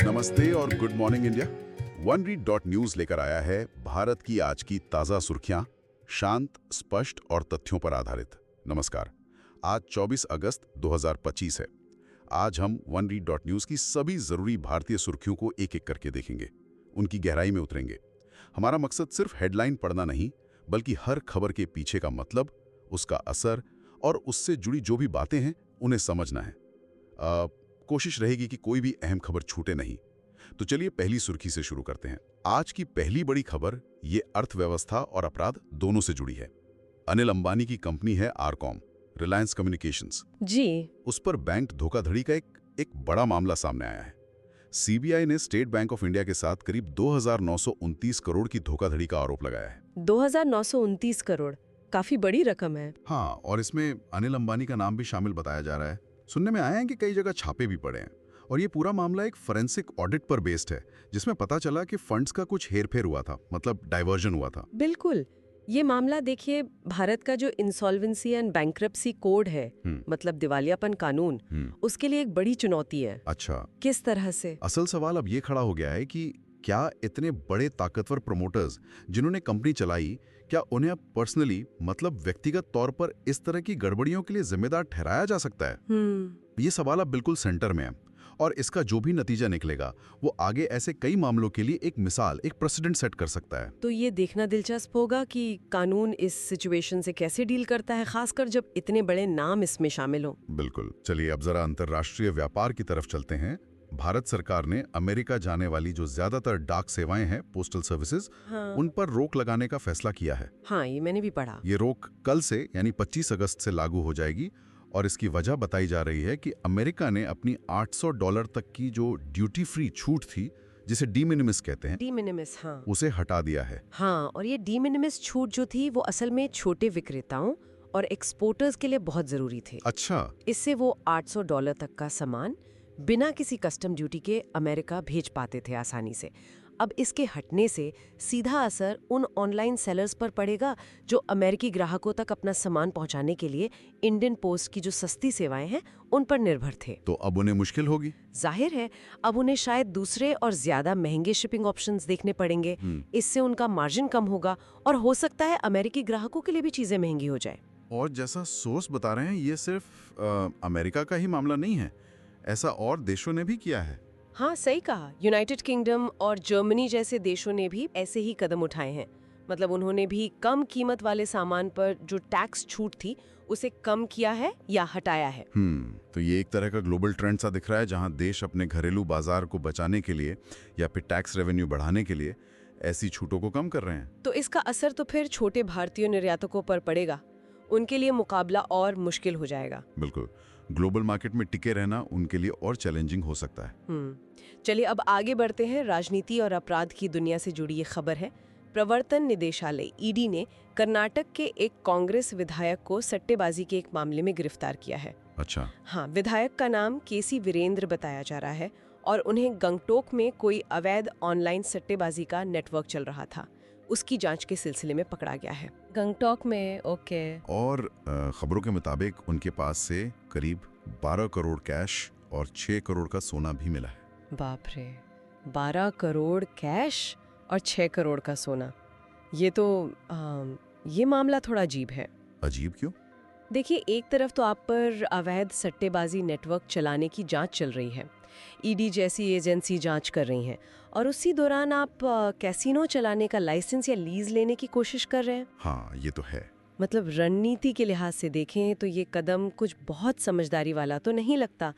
नमस्ते और good morning India. OneRead.News लेकर आया है भारत की आज की ताज़ा सुर्खियां, शांत, स्पष्ट और तथ्यों पर आधारित। नमस्कार। आज 24 अगस्त 2025 है। आज हम OneRead.News की सभी ज़रूरी भारतीय सुर्खियों को एक-एक करके देखेंगे, उनकी गहराई में उतरेंगे। हमारा मकसद सिर्फ हेडलाइन पढ़ना नहीं, बल्कि हर खबर के पीछे का मतलब, उसका असर और उससे जुड़ी जो भी बातें हैं, उन्हें समझना है। कोशिश रहेगी कि कोई भी अहम खबर छूटे नहीं। तो चलिए पहली सुर्खी से शुरू करते हैं। आज की पहली बड़ी खबर ये अर्थव्यवस्था और अपराध दोनों से जुड़ी है। अनिल अंबानी की कंपनी है आरकॉम, रिलायंस कम्युनिकेशंस। जी। उस पर बैंक धोखाधड़ी का एक बड़ा मामला सामने आया है। सीबीआई ने स्टेट बैंक ऑफ इंडिया के साथ करीब 2,929 करोड़ की धोखाधड़ी का आरोप लगाया है। 2,929 करोड़, काफी बड़ी रकम है। हाँ, और इसमें अनिल अंबानी का नाम भी शामिल बताया जा रहा है। सुनने में आया है कि कई जगह छापे भी पड़े हैं। और ये पूरा मामला एक फोरेंसिक ऑडिट पर बेस्ड है, जिसमें पता चला कि फंड्स का कुछ हेरफेर हुआ था, मतलब डाइवर्जन हुआ था। बिल्कुल। ये मामला देखिए, भारत का जो इंसॉल्वेंसी एंड बैंक्रप्सी कोड है, मतलब दिवालियापन कानून, उसके लिए एक बड़ी चुनौती है। अच्छा, किस तरह से? असल सवाल अब ये खड़ा हो गया है कि क्या इतने बड़े ताकतवर प्रमोटर्स जिन्होंने कंपनी चलाई, क्या उन्हें अब पर्सनली, मतलब व्यक्तिगत तौर पर इस तरह की गड़बड़ियों के लिए जिम्मेदार ठहराया जा सकता है? ये सवाल अब बिल्कुल सेंटर में है। और इसका जो भी नतीजा निकलेगा, वो आगे ऐसे कई मामलों के लिए एक मिसाल, एक प्रेसिडेंट सेट कर सकता है। तो ये देखना दिलचस्प होगा कि कानून इस सिचुएशन से कैसे डील करता है, खासकर जब इतने बड़े नाम इसमें शामिल हों। बिल्कुल। चलिए अब जरा अंतर्राष्ट्रीय व्यापार की तरफ चलते हैं। भारत सरकार ने अमेरिका जाने वाली जो ज्यादातर डाक सेवाएं हैं, पोस्टल सर्विसेज, उन पर रोक लगाने का फैसला किया है। हाँ, ये मैंने भी पढ़ा। ये रोक कल से यानी 25 अगस्त से लागू हो जाएगी। और इसकी वजह बताई जा रही है कि अमेरिका ने अपनी $800 तक की जो ड्यूटी फ्री छूट थी, जिसे डी मिनिमिस कहते हैं, डी मिनिमिस, हाँ, उसे हटा दिया है। हाँ, और ये डी मिनिमिस छूट जो थी, वो असल में छोटे विक्रेताओं और एक्सपोर्टर्स के लिए बहुत जरूरी थे। अच्छा। इससे वो $800 तक का सामान बिना किसी कस्टम ड्यूटी के अमेरिका भेज पाते थे आसानी से। अब इसके हटने से सीधा असर उन ऑनलाइन सेलर्स पर पड़ेगा जो अमेरिकी ग्राहकों तक अपना सामान पहुंचाने के लिए इंडियन पोस्ट की जो सस्ती सेवाएं हैं, उन पर निर्भर थे। तो अब उन्हें मुश्किल होगी। जाहिर है, अब उन्हें शायद दूसरे और ज्यादा महंगे शिपिंग ऑप्शंस देखने पड़ेंगे। इससे उनका मार्जिन कम होगा और हो सकता है अमेरिकी ग्राहकों के लिए भी चीजें महंगी हो जाए। और जैसा सोर्स बता रहे हैं, ये सिर्फ अमेरिका का ही मामला नहीं है, ऐसा और देशों ने भी किया है। हाँ, सही कहा। यूनाइटेड किंगडम और जर्मनी जैसे देशों ने भी ऐसे ही कदम उठाए हैं। मतलब उन्होंने भी कम कीमत वाले सामान पर जो टैक्स छूट थी, उसे कम किया है या हटाया है। तो ये एक तरह का ग्लोबल ट्रेंड सा दिख रहा है, जहां देश अपने घरेलू बाजार को बचाने के लिए या फिर टैक्स रेवेन्यू बढ़ाने के लिए ऐसी छूटों को कम कर रहे हैं। तो इसका असर तो फिर छोटे भारतीय निर्यातकों पर पड़ेगा। उनके लिए मुकाबला और मुश्किल हो जाएगा। बिल्कुल। ग्लोबल मार्केट में टिके रहना उनके लिए और चैलेंजिंग हो सकता है। चलिए अब आगे बढ़ते हैं। राजनीति और अपराध की दुनिया से जुड़ी ये खबर है। प्रवर्तन निदेशालय ईडी ने कर्नाटक के एक कांग्रेस विधायक को सट्टेबाजी के एक मामले में गिरफ्तार किया है। अच्छा। हाँ, विधायक का नाम केसी वीरेंद्र बताया जा रहा है और उन्हें गंगटोक में कोई अवैध ऑनलाइन सट्टेबाजी का नेटवर्क चल रहा था, उसकी जांच के सिलसिले में पकड़ा गया है। गंगटोक में, ओके। और खबरों के मुताबिक उनके पास से करीब 12 करोड़ कैश और 6 करोड़ का सोना भी मिला है। बाप रे, 12 करोड़ कैश और 6 करोड़ का सोना। ये तो ये मामला थोड़ा अजीब है। अजीब क्यों? देखिए, एक तरफ तो आप पर अवैध सट्टेबाजी नेटवर्क चलाने की जांच चल रही है, ईडी जैसी एजेंसी जांच कर रही हैं, और उसी दौरान आप कैसीनो चलाने का लाइसेंस या लीज लेने की कोशिश कर रहे हैं। हाँ, ये तो है। मतलब रणनीति के लिहाज से देखें तो ये कदम कुछ बहुत समझदारी वाला तो नहीं लगता।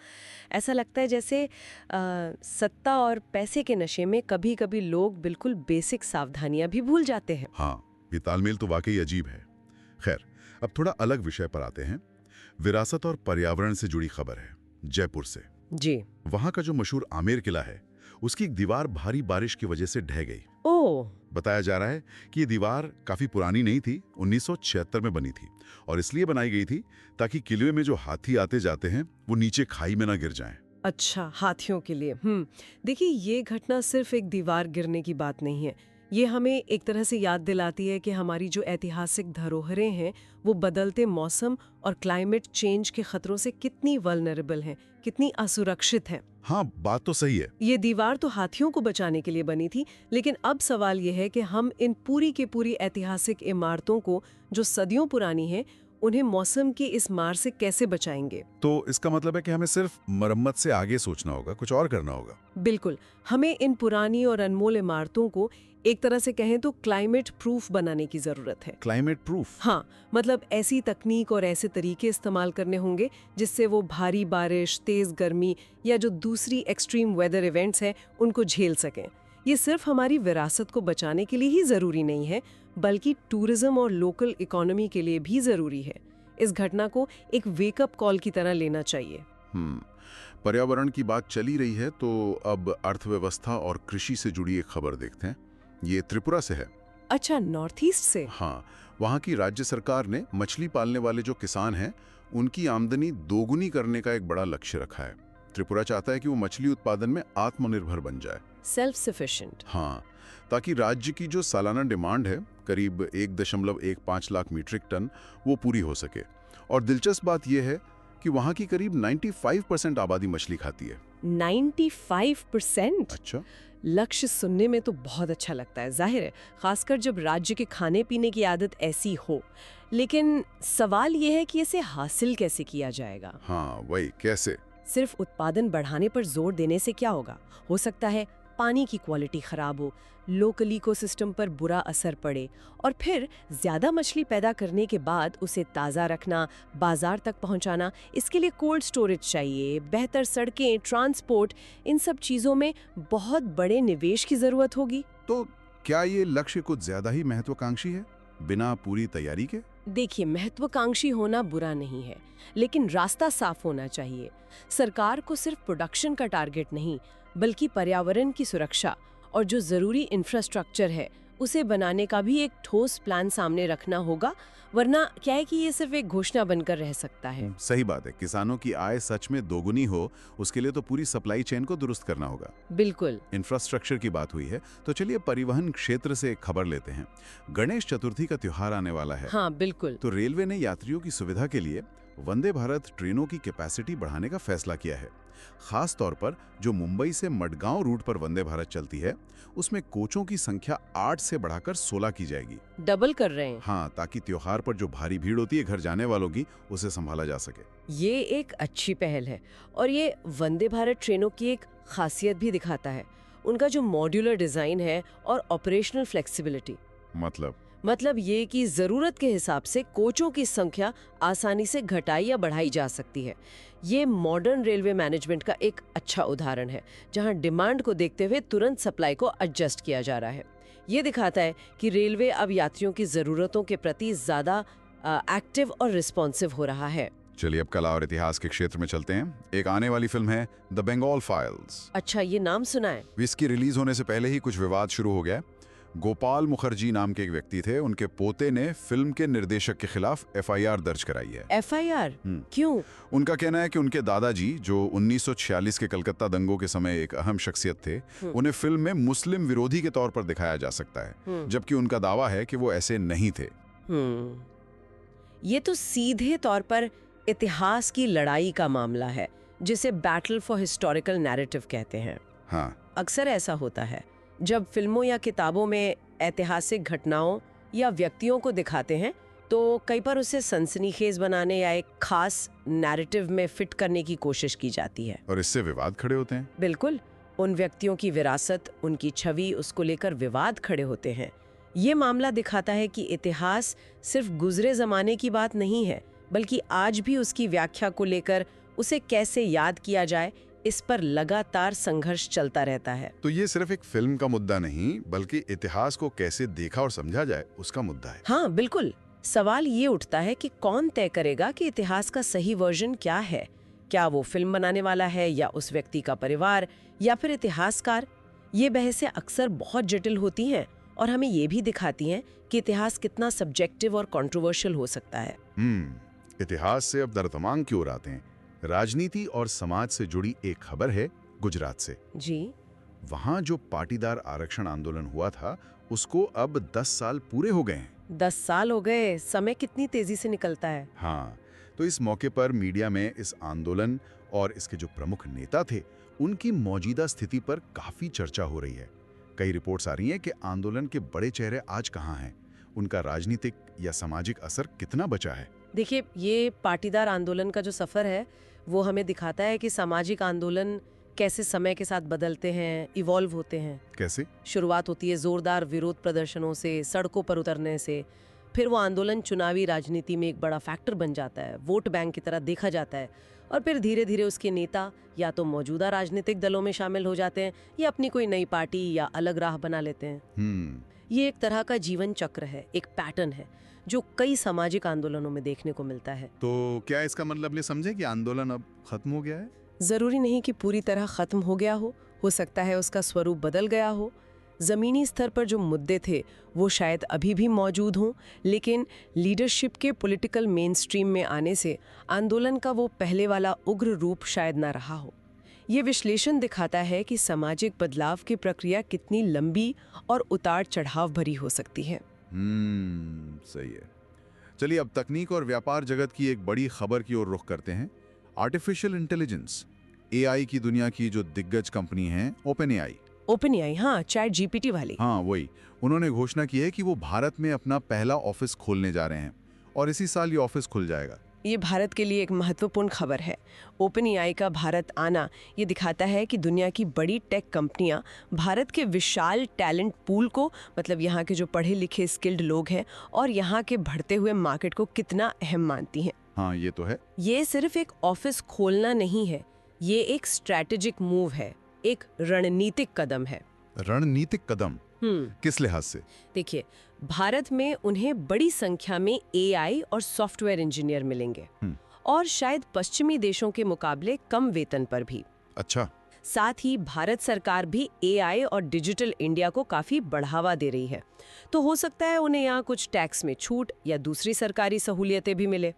ऐसा लगता है जैसे सत्ता और पैसे के नशे में कभी कभी लोग बिल्कुल बेसिक सावधानियां भी भूल जाते हैं। हाँ, ये तालमेल तो वाकई अजीब है। खैर, अब थोड़ा अलग विषय पर आते हैं। विरासत और पर्यावरण से जुड़ी खबर है, जयपुर से। जी। वहां का जो मशहूर आमेर किला है, उसकी एक दीवार भारी बारिश की वजह से ढह गई। ओह। बताया जा रहा है कि ये दीवार काफी पुरानी नहीं थी, 1976 में बनी थी और इसलिए बनाई गई थी ताकि किले में जो हाथी आते जाते हैं वो नीचे खाई में ना गिर जाएं। अच्छा, हाथियों के लिए। देखिए, ये घटना सिर्फ एक दीवार गिरने की बात नहीं है, ये हमें एक तरह से याद दिलाती है कि हमारी जो ऐतिहासिक धरोहरें हैं वो बदलते मौसम और क्लाइमेट चेंज के खतरों से कितनी वल्नरेबल हैं, कितनी असुरक्षित हैं। हाँ, बात तो सही है। ये दीवार तो हाथियों को बचाने के लिए बनी थी, लेकिन अब सवाल ये है कि हम इन पूरी के पूरी ऐतिहासिक इमारतों को जो सदियों पुरानी हैं, उन्हें मौसम की इस मार से कैसे बचाएंगे। तो इसका मतलब है कि हमें सिर्फ मरम्मत से आगे सोचना होगा, कुछ और करना होगा। बिल्कुल, हमें इन पुरानी और अनमोल इमारतों को एक तरह से कहें तो क्लाइमेट प्रूफ बनाने की जरूरत है। Climate proof? हाँ, मतलब ऐसी तकनीक और ऐसे तरीके इस्तेमाल करने होंगे जिससे वो भारी बारिश, तेज गर्मी या जो दूसरी एक्सट्रीम वेदर इवेंट्स हैं उनको झेल सकें। ये सिर्फ हमारी विरासत को बचाने के लिए ही जरूरी नहीं है, बल्कि टूरिज्म और लोकल इकोनॉमी के लिए भी जरूरी है। इस घटना को एक वेकअप कॉल की तरह लेना चाहिए। पर्यावरण की बात चली रही है तो अब अर्थव्यवस्था और कृषि से जुड़ी एक खबर देखते हैं। ये त्रिपुरा से है। अच्छा, नॉर्थ ईस्ट से? हाँ, वहाँ की राज्य सरकार ने मछली पालने वाले जो किसान हैं उनकी आमदनी दोगुनी करने का एक बड़ा लक्ष्य रखा है। त्रिपुरा चाहता है कि वो मछली उत्पादन में आत्मनिर्भर बन जाए, सेल्फ सफिशिएंट। हाँ, ताकि राज्य की जो सालाना डिमांड है करीब 1.15 लाख मीट्रिक टन वो पूरी हो सके। और दिलचस्प बात यह है कि वहाँ की करीब 95% आबादी मछली खाती है। 95%? अच्छा। लक्ष्य सुनने में तो बहुत अच्छा लगता है, जाहिर है, खासकर जब राज्य के खाने पीने की आदत ऐसी हो। लेकिन सवाल यह है कि इसे हासिल कैसे किया जाएगा? हाँ, वही, कैसे? सिर्फ उत्पादन बढ़ाने पर जोर देने से क्या होगा? हो सकता है पानी की क्वालिटी खराब हो, लोकल इकोसिस्टम पर बुरा असर पड़े, और फिर ज्यादा मछली पैदा करने के बाद उसे ताज़ा रखना, बाजार तक पहुंचाना, इसके लिए कोल्ड स्टोरेज चाहिए, बेहतर सड़कें, ट्रांसपोर्ट, इन सब चीज़ों में बहुत बड़े निवेश की ज़रूरत होगी। तो क्या ये लक्ष्य कुछ ज्यादा ही महत्वाकांक्षी है, बिना पूरी तैयारी के? देखिए, महत्वाकांक्षी होना बुरा नहीं है, लेकिन रास्ता साफ होना चाहिए। सरकार को सिर्फ प्रोडक्शन का टारगेट नहीं, बल्कि पर्यावरण की सुरक्षा और जो जरूरी इंफ्रास्ट्रक्चर है उसे बनाने का भी एक ठोस प्लान सामने रखना होगा, वरना क्या है कि ये सिर्फ एक घोषणा बनकर रह सकता है। सही बात है। किसानों की आय सच में दोगुनी हो, उसके लिए तो पूरी सप्लाई चेन को दुरुस्त करना होगा। बिल्कुल। इंफ्रास्ट्रक्चर की बात हुई है तो चलिए परिवहन क्षेत्र से एक खबर लेते हैं। गणेश चतुर्थी का त्योहार आने वाला है। हाँ, बिल्कुल। तो रेलवे ने यात्रियों की सुविधा के लिए वंदे भारत ट्रेनों की कैपेसिटी बढ़ाने का फैसला किया है। खास तौर पर जो मुंबई से मडगांव रूट पर वंदे भारत चलती है उसमें कोचों की संख्या 8 से बढ़ाकर 16 की जाएगी। डबल कर रहे हैं। हाँ, ताकि त्योहार पर जो भारी भीड़ होती है घर जाने वालों की, उसे संभाला जा सके। ये एक अच्छी पहल है और ये वंदे भारत ट्रेनों की एक खासियत भी दिखाता है, उनका जो मॉड्यूलर डिजाइन है और ऑपरेशनल फ्लेक्सिबिलिटी। मतलब ये कि जरूरत के हिसाब से कोचों की संख्या आसानी से घटाई या बढ़ाई जा सकती है। ये मॉडर्न रेलवे मैनेजमेंट का एक अच्छा उदाहरण है, जहां डिमांड को देखते हुए तुरंत सप्लाई को एडजस्ट किया जा रहा है। ये दिखाता है कि रेलवे अब यात्रियों की जरूरतों के प्रति ज्यादा एक्टिव और रिस्पॉन्सिव हो रहा है। चलिए अब कला और इतिहास के क्षेत्र में चलते हैं। एक आने वाली फिल्म है द बंगाल फाइल्स। अच्छा, ये नाम सुना है। इसकी रिलीज होने से पहले ही कुछ विवाद शुरू हो गया। गोपाल मुखर्जी नाम के एक व्यक्ति थे, उनके पोते ने फिल्म के निर्देशक के खिलाफ एफआईआर दर्ज कराई है। एफआईआर? क्यों? उनका कहना है कि उनके दादाजी, जो 1946 के कलकत्ता दंगों के समय एक अहम शख्सियत थे, उन्हें फिल्म में मुस्लिम विरोधी के तौर पर दिखाया जा सकता है, जबकि उनका दावा है कि वो ऐसे नहीं थे। ये तो सीधे तौर पर इतिहास की लड़ाई का मामला है, जिसे बैटल फॉर हिस्टोरिकल नैरेटिव कहते हैं। हाँ, अक्सर ऐसा होता है जब फिल्मों या किताबों में ऐतिहासिक घटनाओं या व्यक्तियों को दिखाते हैं तो कई बार उसे सनसनीखेज बनाने या एक खास नैरेटिव में फिट करने की कोशिश की जाती है, और इससे विवाद खड़े होते हैं। बिल्कुल, उन व्यक्तियों की विरासत, उनकी छवि, उसको लेकर विवाद खड़े होते हैं। ये मामला दिखाता है कि इतिहास सिर्फ गुजरे जमाने की बात नहीं है, बल्कि आज भी उसकी व्याख्या को लेकर उसे कैसे याद किया जाए, इस पर लगातार संघर्ष चलता रहता है। तो ये सिर्फ एक फिल्म का मुद्दा नहीं, बल्कि इतिहास को कैसे देखा और समझा जाए उसका मुद्दा है। हाँ, बिल्कुल। सवाल ये उठता है कि कौन तय करेगा कि इतिहास का सही वर्जन क्या है? क्या वो फिल्म बनाने वाला है, या उस व्यक्ति का परिवार, या फिर इतिहासकार? ये बहसें अक्सर बहुत जटिल होती हैं और हमें ये भी दिखाती हैं कि इतिहास कितना सब्जेक्टिव और कंट्रोवर्शियल हो सकता है। इतिहास से अब दरतमांग की ओर आते हैं। राजनीति और समाज से जुड़ी एक खबर है गुजरात से। जी। वहां जो पाटीदार आरक्षण आंदोलन हुआ था उसको अब 10 साल पूरे हो गए हैं। 10 साल हो गए, समय कितनी तेजी से निकलता है। हाँ, तो इस मौके पर मीडिया में इस आंदोलन और इसके जो प्रमुख नेता थे, उनकी मौजूदा स्थिति पर काफी चर्चा हो रही है। कई रिपोर्ट्स आ रही हैं कि आंदोलन के बड़े चेहरे आज कहाँ हैं, उनका राजनीतिक या सामाजिक असर कितना बचा है। देखिए, ये पाटीदार आंदोलन का जो सफर है वो हमें दिखाता है कि सामाजिक आंदोलन कैसे समय के साथ बदलते हैं, इवॉल्व होते हैं। कैसे? शुरुआत होती है जोरदार विरोध प्रदर्शनों से, सड़कों पर उतरने से, फिर वो आंदोलन चुनावी राजनीति में एक बड़ा फैक्टर बन जाता है, वोट बैंक की तरह देखा जाता है, और फिर धीरे धीरे उसके नेता या तो मौजूदा राजनीतिक दलों में शामिल हो जाते हैं या अपनी कोई नई पार्टी या अलग राह बना लेते हैं। ये एक तरह का जीवन चक्र है, एक पैटर्न है जो कई सामाजिक आंदोलनों में देखने को मिलता है। तो क्या इसका मतलब ये समझे कि आंदोलन अब खत्म हो गया है? जरूरी नहीं कि पूरी तरह खत्म हो गया हो सकता है उसका स्वरूप बदल गया हो। जमीनी स्तर पर जो मुद्दे थे वो शायद अभी भी मौजूद हों, लेकिन लीडरशिप के पॉलिटिकल मेनस्ट्रीम में आने से आंदोलन का वो पहले वाला उग्र रूप शायद ना रहा हो। ये विश्लेषण दिखाता है कि सामाजिक बदलाव की प्रक्रिया कितनी लंबी और उतार चढ़ाव भरी हो सकती है। सही है। चलिए अब तकनीक और व्यापार जगत की एक बड़ी खबर की ओर रुख करते हैं। आर्टिफिशियल इंटेलिजेंस, एआई की दुनिया की जो दिग्गज कंपनी है ओपन एआई, हाँ, चैट जीपीटी वाली। हाँ वही, उन्होंने घोषणा की है कि वो भारत में अपना पहला ऑफिस खोलने जा रहे हैं और इसी साल ये ऑफिस खुल जाएगा। ये भारत के लिए एक महत्वपूर्ण खबर है। ओपन एआई का भारत आना ये दिखाता है कि दुनिया की बड़ी टेक कंपनियां भारत के विशाल टैलेंट पूल को, मतलब यहाँ के जो पढ़े लिखे स्किल्ड लोग हैं, और यहाँ के बढ़ते हुए मार्केट को कितना अहम मानती हैं। हाँ ये तो है। ये सिर्फ एक ऑफिस खोलना नहीं है, ये एक स्ट्रैटेजिक मूव है, एक रणनीतिक कदम है। रणनीतिक कदम? किस लिहाज से? देखिए, भारत में उन्हें बड़ी संख्या में एआई और सॉफ्टवेयर इंजीनियर मिलेंगे, और शायद पश्चिमी देशों के मुकाबले कम वेतन पर भी। अच्छा। साथ ही भारत सरकार भी एआई और डिजिटल इंडिया को काफी बढ़ावा दे रही है, तो हो सकता है उन्हें यहाँ कुछ टैक्स में छूट या दूसरी सरकारी सहूलियतें भी मिले।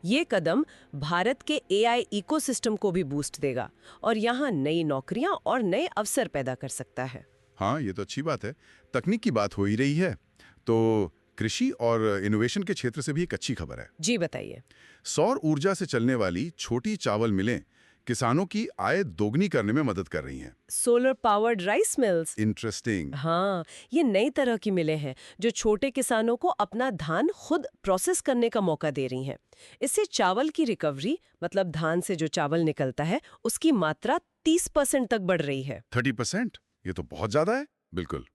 ये कदम भारत के एआई इकोसिस्टम को भी बूस्ट देगा और यहाँ नई नौकरियां और नए अवसर पैदा कर सकता है। हाँ ये तो अच्छी बात है। तकनीक की बात हो ही रही है तो कृषि और इनोवेशन के क्षेत्र से भी एक अच्छी खबर है। जी बताइए। सौर ऊर्जा से चलने वाली छोटी चावल मिलें किसानों की आय दोगुनी करने में मदद कर रही हैं। Solar powered rice mills. Interesting. हाँ, ये नई तरह की मिलें हैं जो छोटे किसानों को अपना धान खुद प्रोसेस करने का मौका दे रही हैं। इससे चावल की रिकवरी, मतलब धान से जो चावल निकलता है उसकी मात्रा 30% तक बढ़ रही है। 30%? ये तो बहुत ज्यादा है। बिल्कुल।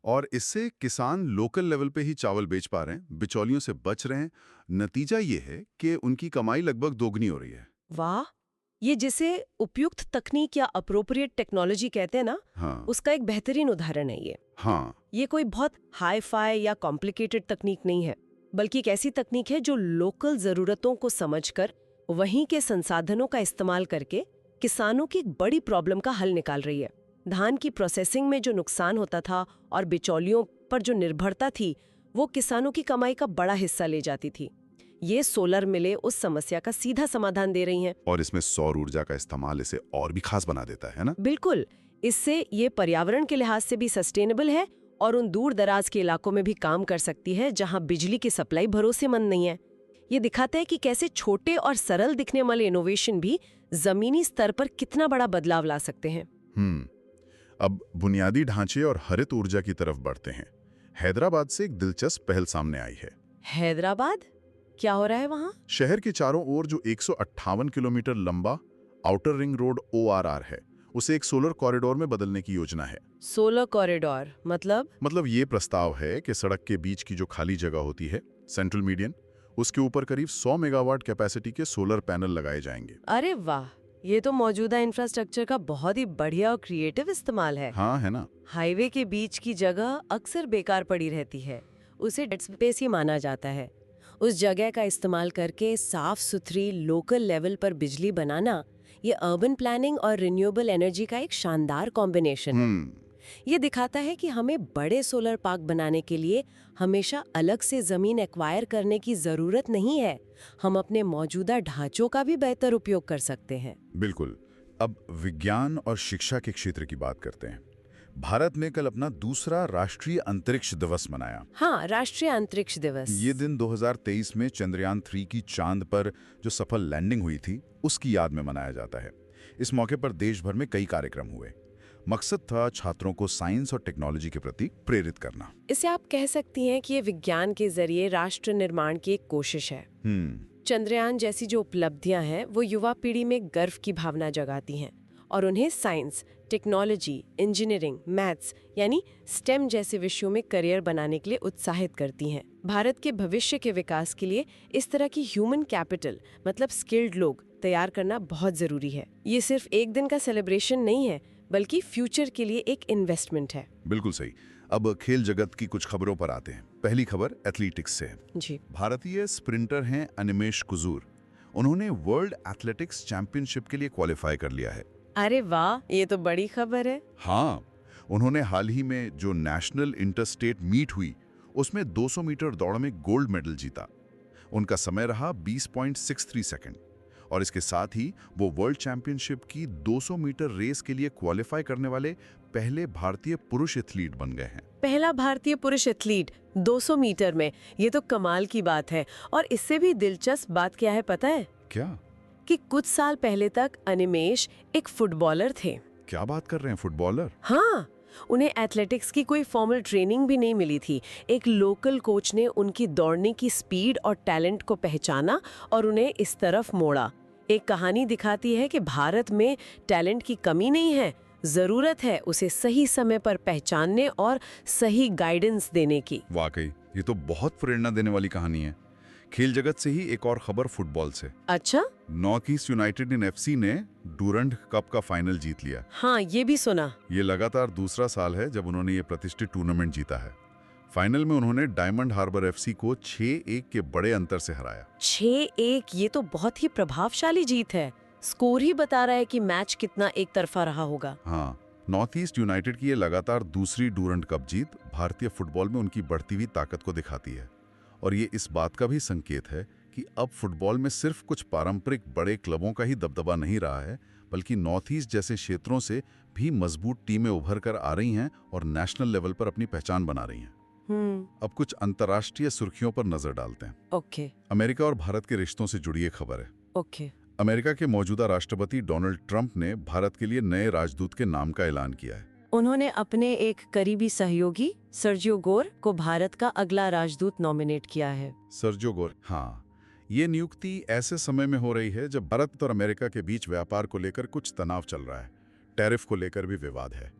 और इससे किसान लोकल लेवल पे ही चावल बेच पा रहे हैं, बिचौलियों से बच रहे हैं। नतीजा ये है कि उनकी कमाई लगभग दोगुनी हो रही है। वाह, ये जिसे उपयुक्त तकनीक या अप्रोप्रिएट टेक्नोलॉजी कहते हैं ना, हाँ। उसका एक बेहतरीन उदाहरण है ये। हाँ। ये कोई बहुत हाई फाई या कॉम्प्लिकेटेड तकनीक नहीं है, बल्कि एक ऐसी तकनीक है जो लोकल जरूरतों को समझकर वहीं के संसाधनों का इस्तेमाल करके किसानों की एक बड़ी प्रॉब्लम का हल निकाल रही है। धान की प्रोसेसिंग में जो नुकसान होता था और बिचौलियों पर जो निर्भरता थी, वो किसानों की कमाई का बड़ा हिस्सा ले जाती थी। ये सोलर मिलें उस समस्या का सीधा समाधान दे रही हैं। और इसमें सौर ऊर्जा का इस्तेमाल इसे और भी खास बना देता है ना? बिल्कुल। इससे ये पर्यावरण के लिहाज से भी सस्टेनेबल है और उन दूर दराज के इलाकों में भी काम कर सकती है जहां बिजली की सप्लाई भरोसेमंद नहीं है। ये दिखाता है कि कैसे छोटे और सरल दिखने वाले इनोवेशन भी जमीनी स्तर पर कितना बड़ा बदलाव ला सकते हैं। अब बुनियादी ढांचे और हरित ऊर्जा की तरफ बढ़ते हैं। हैदराबाद से एक दिलचस्प पहल सामने आई है। हैदराबाद? क्या हो रहा है वहाँ? शहर के चारों ओर जो 158 किलोमीटर लंबा आउटर रिंग रोड ORR है, उसे एक सोलर कॉरिडोर में बदलने की योजना है। सोलर कॉरिडोर मतलब ये प्रस्ताव है कि सड़क के बीच की जो खाली जगह होती है, सेंट्रल मीडियन, उसके ऊपर करीब 100 मेगावाट कैपेसिटी के सोलर पैनल लगाए जाएंगे। अरे वाह, ये तो मौजूदा इंफ्रास्ट्रक्चर का बहुत ही बढ़िया और क्रिएटिव इस्तेमाल है। हाँ है ना? हाईवे के बीच की जगह अक्सर बेकार पड़ी रहती है, उसे डेड स्पेस ही माना जाता है। उस जगह का इस्तेमाल करके साफ सुथरी लोकल लेवल पर बिजली बनाना, ये अर्बन प्लानिंग और रिन्यूएबल एनर्जी का एक शानदार कॉम्बिनेशन है। ये दिखाता है कि हमें बड़े सोलर पार्क बनाने के लिए हमेशा अलग से जमीन एक्वायर करने की जरूरत नहीं है। हम अपने मौजूदा ढांचों का भी बेहतर उपयोग कर सकते हैं। बिल्कुल। अब विज्ञान और शिक्षा के क्षेत्र की बात करते हैं। भारत ने कल अपना दूसरा राष्ट्रीय अंतरिक्ष दिवस मनाया। हाँ, राष्ट्रीय अंतरिक्ष दिवस। ये दिन 2023 में चंद्रयान 3 की चांद पर जो सफल लैंडिंग हुई थी, उसकी याद में मनाया जाता है। इस मौके पर देश भर में कई कार्यक्रम हुए। मकसद था छात्रों को साइंस और टेक्नोलॉजी के प्रति प्रेरित करना। इसे आप कह सकती हैं कि ये विज्ञान के जरिए राष्ट्र निर्माण की एक कोशिश है। चंद्रयान जैसी जो उपलब्धियां हैं वो युवा पीढ़ी में गर्व की भावना जगाती हैं और उन्हें साइंस, टेक्नोलॉजी, इंजीनियरिंग, मैथ्स यानी स्टेम जैसे विषयों में करियर बनाने के लिए उत्साहित करती हैं। भारत के भविष्य के विकास के लिए इस तरह की ह्यूमन कैपिटल मतलब स्किल्ड लोग तैयार करना बहुत जरूरी है। ये सिर्फ एक दिन का सेलिब्रेशन नहीं है, बल्कि फ्यूचर के लिए एक इन्वेस्टमेंट है। बिल्कुल सही। अब खेल जगत की कुछ खबरों पर आते हैं। पहली खबर एथलेटिक्स से है। जी। भारतीय स्प्रिंटर हैं अनिमेश कुजूर। उन्होंने वर्ल्ड एथलेटिक्स चैंपियनशिप के लिए क्वालिफाई कर लिया है। अरे वाह, ये तो बड़ी खबर है। हाँ, उन्होंने हाल ही में जो नेशनल इंटरस्टेट मीट हुई उसमें 200 मीटर दौड़ में गोल्ड मेडल जीता। उनका समय रहा 20.63 सेकंड और इसके साथ ही वो वर्ल्ड चैंपियनशिप की 200 मीटर रेस के लिए क्वालिफाई करने वाले पहले भारतीय पुरुष एथलीट बन गए हैं। पहला भारतीय पुरुष एथलीट 200 मीटर में, ये तो कमाल की बात है। और इससे भी दिलचस्प बात क्या है पता है? क्या? कि कुछ साल पहले तक अनिमेश एक फुटबॉलर थे। क्या बात कर रहे हैं, फुटबॉलर? हाँ, उन्हें एथलेटिक्स की कोई फॉर्मल ट्रेनिंग भी नहीं मिली थी। एक लोकल कोच ने उनकी दौड़ने की स्पीड और टैलेंट को पहचाना और उन्हें इस तरफ मोड़ा। एक कहानी दिखाती है कि भारत में टैलेंट की कमी नहीं है, जरूरत है उसे सही समय पर पहचानने और सही गाइडेंस देने की। वाकई ये तो बहुत प्रेरणा देने वाली कहानी है। खेल जगत से ही एक और खबर फुटबॉल से। अच्छा? नॉर्थ ईस्ट यूनाइटेड इन एफसी ने डूरंड कप का फाइनल जीत लिया। हाँ, ये भी सुना। ये लगातार दूसरा साल है जब उन्होंने ये प्रतिष्ठित टूर्नामेंट जीता है। फाइनल में उन्होंने डायमंड हार्बर एफसी को 6-1 के बड़े अंतर से हराया। 6-1, ये तो बहुत ही प्रभावशाली जीत है। स्कोर ही बता रहा है कि मैच कितना एक तरफा रहा होगा। हाँ, नॉर्थ ईस्ट यूनाइटेड की ये लगातार दूसरी डूरंड कप जीत भारतीय फुटबॉल में उनकी बढ़ती हुई ताकत को दिखाती है और ये इस बात का भी संकेत है कि अब फुटबॉल में सिर्फ कुछ पारंपरिक बड़े क्लबों का ही दबदबा नहीं रहा है, बल्कि नॉर्थ ईस्ट जैसे क्षेत्रों से भी मजबूत टीमें उभर कर आ रही हैं और नेशनल लेवल पर अपनी पहचान बना रही हैं। अब कुछ अंतर्राष्ट्रीय सुर्खियों पर नजर डालते हैं। ओके। अमेरिका और भारत के रिश्तों से जुड़ी एक खबर है। ओके। अमेरिका के मौजूदा राष्ट्रपति डोनाल्ड ट्रंप ने भारत के लिए नए राजदूत के नाम का ऐलान किया है। उन्होंने अपने एक करीबी सहयोगी सर्जियो गोर को भारत का अगला राजदूत नॉमिनेट किया है। सर्जियो गोर, हाँ, ये नियुक्ति ऐसे समय में हो रही है जब भारत और अमेरिका के बीच व्यापार को लेकर कुछ तनाव चल रहा है। टैरिफ को लेकर भी विवाद है।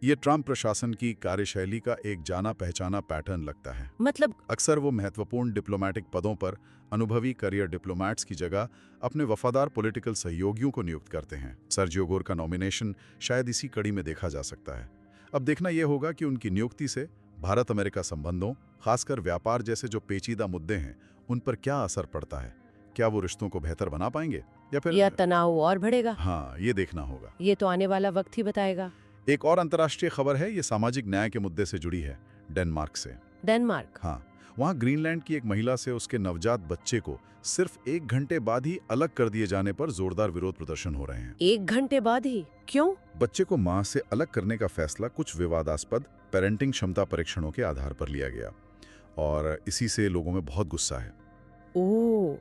ये ट्रंप प्रशासन की कार्यशैली का एक जाना पहचाना पैटर्न लगता है। मतलब? अक्सर वो महत्वपूर्ण डिप्लोमेटिक पदों पर अनुभवी करियर डिप्लोमेट्स की जगह अपने वफादार पॉलिटिकल सहयोगियों को नियुक्त करते हैं। सर्जियो गोर का नॉमिनेशन शायद इसी कड़ी में देखा जा सकता है। अब देखना यह होगा कि उनकी नियुक्ति से भारत अमेरिका संबंधों, खासकर व्यापार जैसे जो पेचीदा मुद्दे हैं, उन पर क्या असर पड़ता है। क्या वो रिश्तों को बेहतर बना पाएंगे या फिर तनाव और बढ़ेगा? हाँ, ये देखना होगा। ये तो आने वाला वक्त ही बताएगा। एक और अंतर्राष्ट्रीय खबर है, ये सामाजिक न्याय के मुद्दे से जुड़ी है। डेनमार्क से। डेनमार्क? हाँ, वहाँ ग्रीनलैंड की एक महिला से उसके नवजात बच्चे को सिर्फ 1 घंटे बाद ही अलग कर दिए जाने पर जोरदार विरोध प्रदर्शन हो रहे हैं। 1 घंटे बाद ही? क्यों? बच्चे को मां से अलग करने का फैसला कुछ विवादास्पद पेरेंटिंग क्षमता परीक्षणों के आधार पर लिया गया और इसी से लोगों में बहुत गुस्सा है। ओह,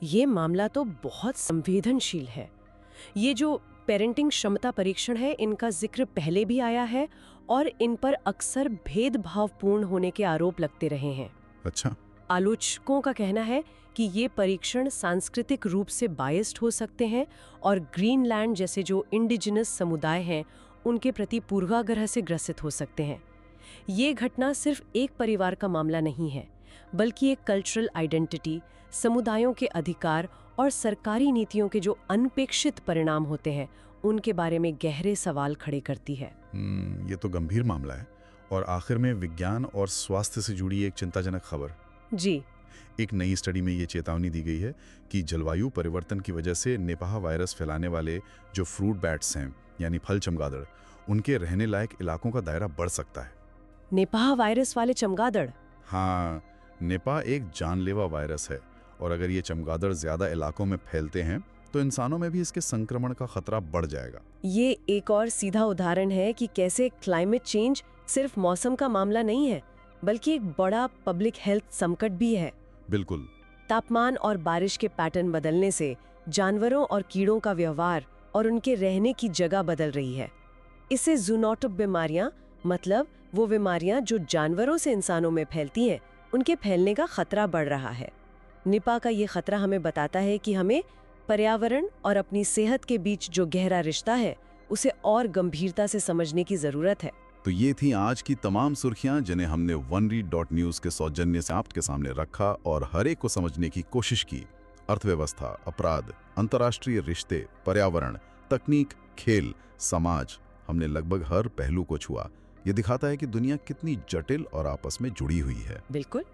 ये मामला तो बहुत संवेदनशील है। ये जो पेरेंटिंग क्षमता परीक्षण है, इनका जिक्र पहले भी आया है और इन पर अक्सर भेदभावपूर्ण होने के आरोप लगते रहे हैं। अच्छा। आलोचकों का कहना है कि ये परीक्षण सांस्कृतिक रूप से बायस्ड हो सकते हैं और ग्रीनलैंड जैसे जो इंडिजिनस समुदाय हैं, उनके प्रति पूर्वाग्रह से ग्रसित हो सकते हैं। ये घटना सिर्फ एक परिवार का मामला नहीं है, बल्कि एक कल्चरल आइडेंटिटी, समुदायों के अधिकार और सरकारी नीतियों के जो अनपेक्षित परिणाम होते हैं, उनके बारे में गहरे सवाल खड़े करती है। ये तो गंभीर मामला है। और आखिर में विज्ञान और स्वास्थ्य से जुड़ी एक चिंताजनक खबर। जी। एक नई स्टडी में ये चेतावनी दी गई है कि जलवायु परिवर्तन की वजह से निपाह वायरस फैलाने वाले जो फ्रूट बैट्स हैं, यानी फल चमगादड़, उनके रहने लायक इलाकों का दायरा बढ़ सकता है। निपाह वायरस वाले चमगादड़? हाँ, निपाह एक जानलेवा वायरस है और अगर ये चमगादड़ ज्यादा इलाकों में फैलते हैं तो इंसानों में भी इसके संक्रमण का खतरा बढ़ जाएगा। ये एक और सीधा उदाहरण है कि कैसे क्लाइमेट चेंज सिर्फ मौसम का मामला नहीं है, बल्कि एक बड़ा पब्लिक हेल्थ संकट भी है। बिल्कुल। तापमान और बारिश के पैटर्न बदलने से जानवरों और कीड़ों का व्यवहार और उनके रहने की जगह बदल रही है। इससे ज़ूनोटिक बीमारियां, मतलब वो बीमारियां जो जानवरों से इंसानों में फैलती हैं, उनके फैलने का खतरा बढ़ रहा है। निपा का ये खतरा हमें बताता है कि हमें पर्यावरण और अपनी सेहत के बीच जो गहरा रिश्ता है, उसे और गंभीरता से समझने की जरूरत है। तो ये थी आज की तमाम सुर्खियां जिन्हें हमने OneRead.News के सौजन्य से आपके सामने रखा और हर एक को समझने की कोशिश की। अर्थव्यवस्था, अपराध, अंतर्राष्ट्रीय रिश्ते, पर्यावरण, तकनीक, खेल, समाज, हमने लगभग हर पहलू को छुआ। ये दिखाता है कि दुनिया कितनी जटिल और आपस में जुड़ी हुई है। बिल्कुल।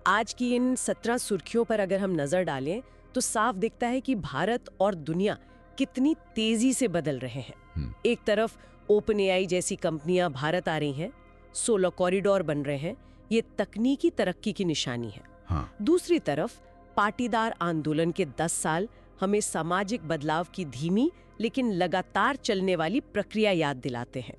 आज की इन 17 सुर्खियों पर अगर हम नजर डालें तो साफ दिखता है कि भारत और दुनिया कितनी तेजी से बदल रहे हैं। एक तरफ OpenAI जैसी कंपनियां भारत आ रही हैं, सोलर कॉरिडोर बन रहे हैं, ये तकनीकी तरक्की की निशानी है। हाँ। दूसरी तरफ पाटीदार आंदोलन के 10 साल हमें सामाजिक बदलाव की धीमी लेकिन लगातार चलने वाली प्रक्रिया याद दिलाते हैं।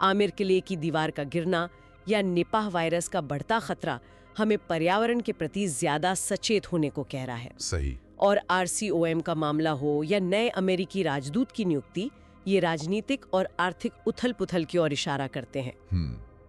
आमिर किले की दीवार का गिरना या निपाह वायरस का बढ़ता खतरा हमें पर्यावरण के प्रति ज्यादा सचेत होने को कह रहा है। सही। और RCOM का मामला हो या नए अमेरिकी राजदूत की नियुक्ति, ये राजनीतिक और आर्थिक उथल-पुथल की ओर इशारा करते हैं।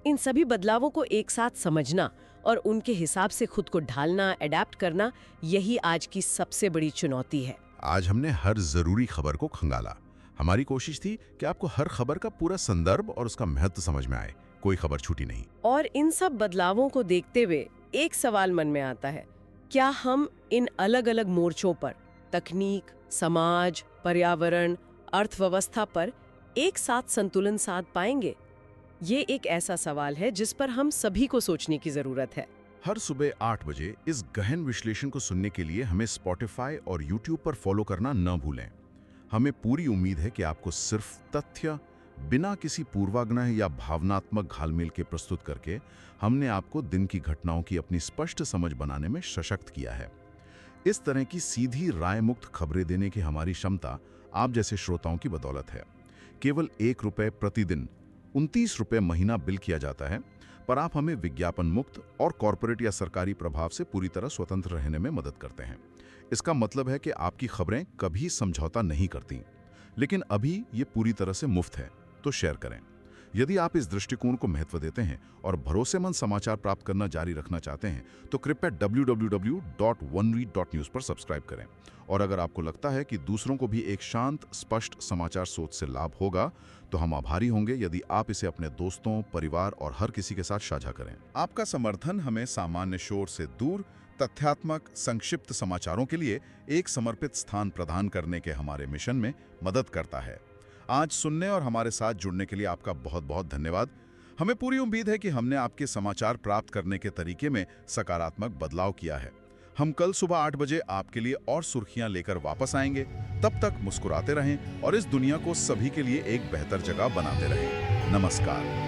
इन सभी बदलावों को एक साथ समझना और उनके हिसाब से खुद को ढालना, अडेप्ट करना, यही आज की सबसे बड़ी चुनौती है। आज हमने हर जरूरी खबर को खंगाला। हमारी कोशिश थी कि आपको हर खबर का पूरा संदर्भ और उसका महत्व समझ में आए, कोई खबर छूटी नहीं। और इन सब बदलावों को देखते हुए एक सवाल मन में आता है, क्या हम इन अलग-अलग मोर्चों पर, तकनीक, समाज, पर्यावरण, अर्थव्यवस्था पर एक साथ संतुलन साध पाएंगे? ये एक ऐसा सवाल है जिस पर हम सभी को सोचने की जरूरत है। हर सुबह 8 बजे इस गहन विश्लेषण को सुनने के लिए हमें Spotify और YouTube पर फॉलो करना न भूलें। हमें पूरी उम्मीद है कि आपको सिर्फ तथ्य, बिना किसी पूर्वाग्रह या भावनात्मक घालमेल के प्रस्तुत करके हमने आपको दिन की घटनाओं की अपनी स्पष्ट समझ बनाने में सशक्त किया है। इस तरह की सीधी राय मुक्त खबरें देने की हमारी क्षमता आप जैसे श्रोताओं की बदौलत है। केवल ₹1 प्रतिदिन 29 रुपये महीना बिल किया जाता है, पर आप हमें विज्ञापन मुक्त और कॉरपोरेट या सरकारी प्रभाव से पूरी तरह स्वतंत्र रहने में मदद करते हैं। इसका मतलब है कि आपकी खबरें कभी समझौता नहीं करती, लेकिन अभी ये पूरी तरह से मुफ्त है, तो शेयर करें। यदि आप इस दृष्टिकोण को महत्व देते हैं और भरोसेमंद समाचार प्राप्त करना जारी रखना चाहते हैं, तो कृपया www.oneread.news पर सब्सक्राइब करें। और अगर आपको लगता है कि दूसरों को भी एक शांत, स्पष्ट समाचार सोच से लाभ होगा, तो हम आभारी होंगे यदि आप इसे अपने दोस्तों, परिवार और हर किसी के साथ साझा करें। आपका समर्थन हमें सामान्य शोर से दूर तथ्यात्मक, संक्षिप्त समाचारों के लिए एक समर्पित स्थान प्रदान करने के हमारे मिशन में मदद करता है। आज सुनने और हमारे साथ जुड़ने के लिए आपका बहुत बहुत धन्यवाद। हमें पूरी उम्मीद है कि हमने आपके समाचार प्राप्त करने के तरीके में सकारात्मक बदलाव किया है। हम कल सुबह 8 बजे आपके लिए और सुर्खियां लेकर वापस आएंगे। तब तक मुस्कुराते रहें और इस दुनिया को सभी के लिए एक बेहतर जगह बनाते रहें। नमस्कार।